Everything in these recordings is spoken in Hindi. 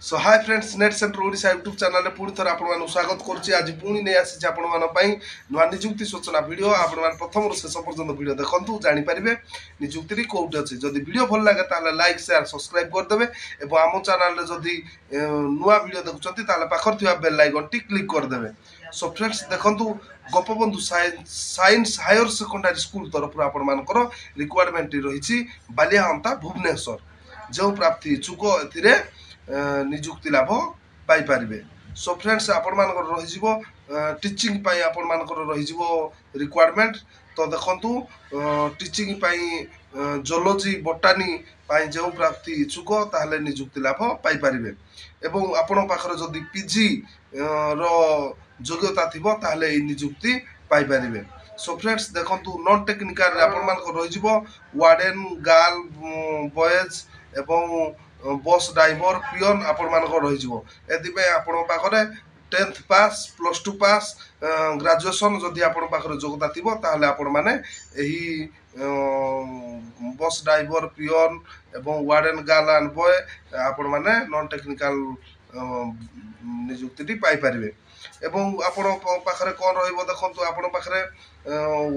सो hi friends net centre Odisha YouTube channel रे पुणी थर आपण स्वागत करुच्ची। आज पुणी नहीं आसी आपण नुआ निजुक्ति सूचना वीडियो आपण प्रथम शेष पर्यंत वीडियो देखु जापर निजुक्ति कौटे अच्छे। जदि वीडियो भल लगे ताले लाइक शेयर सब्सक्राइब करदे और आम चैनल जदि नुआ वीडियो देखुं पाखर थी बेल आइकन टी क्लिक करदे। सो फ्रेंड्स देखु Gopabandhu Science Higher Secondary School तरफ आपर रिक्वायरमेंट रही बालियाहंता भुवनेश्वर जो प्राप्ति इच्छुक ए निजुक्ति लाभ पाइपर। सो फ्रेंड्स आपण रही टीचिंग आपण रही रिक्वायरमेंट। तो देखु टीचिंग जोलॉजी बोटानी जो प्राप्ति इच्छुक ताहले निजुक्ति लाभ पाइपर। एवं आपण पाखर जदि पीजी रो योग्यता थिबो ताहले ई निजुक्ति पाइपर। सो फ्रेंड्स देखु नॉन टेक्निकल आपण रही वार्डन गर्ल बॉयज एवं बस ड्राइवर पियन आपण रही आपण पाखरे 10th पास +2 पास ग्रेजुएशन जदि आपण पाखरे योग्यता थिबो ताहले आपण माने एही बस ड्राइवर पियन एवं वार्डन गर्ल एंड बॉय आपण माने नॉन टेक्निकल निजुक्ति पाई पारिबे। एवं आपण पाखरे कोन रहइबो देखंतु आपण पाखरे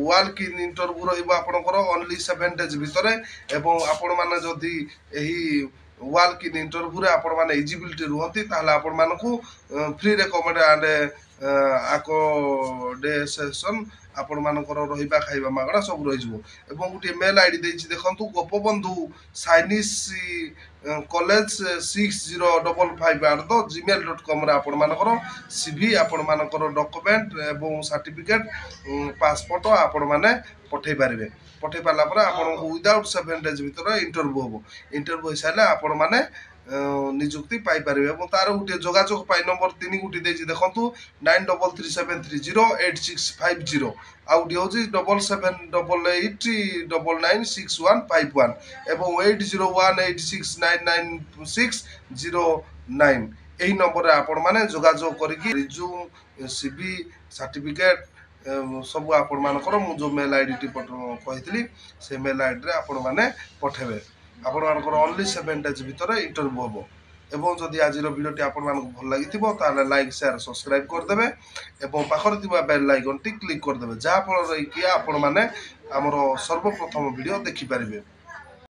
वाल की इंटरव्यू रहइबो आपणकर ओनली 7 डेज भितरे। एवं आपण माने जदि एही वाल की इंटरव्यू आपण माने एलिजिबिलिटी रुहंती ताहले आपण मानकु फ्री रेकमेंड एंड आकोडेशन आपण मानकर रहिबा खाइबा मागणा सब रहि जबो। एवं गुटे मेल आईडी देछि देखंतु गोपबंधु साइनिस कॉलेज 6055@gmail.com रे आपण मानकर सीवी आपण मानकर डॉक्यूमेंट एवं सर्टिफिकेट पासपोर्ट आपण माने पठै पारिबे। पठै पाला पर आपण विदाउट 7 डेज भीतर इंटरव्यू होबो। इंटरव्यू हो साइले आपण माने निजुक्ति पाई पारिबे। एवं तार गुटे जोगाजोग पाई नंबर 3 गुटी देछि देखंतु 9337308650 आउ डी होछि 7788996151 एवं 8018699609 एही नंबर रे आपण माने जोगाजोग करिकि रिज्यूम सीवी सर्टिफिकेट सब आपण मानकर मु जो मेल आईडी टी कहितली से मेल आईडी रे आपण माने पठेबे। आपण मानकर ओनली 7 डेज भीतर इंटरव्यू होबो। एवं जदि आज वीडियोटी आपण मानक भल लागिथिबो ताले लाइक शेयर सब्सक्राइब करदेबे एवं पाखर थिबा बेल आइकन टी क्लिक करदेबे जहा फल रही कि आपण माने हमरो सर्वप्रथम वीडियो देखि पारिबे।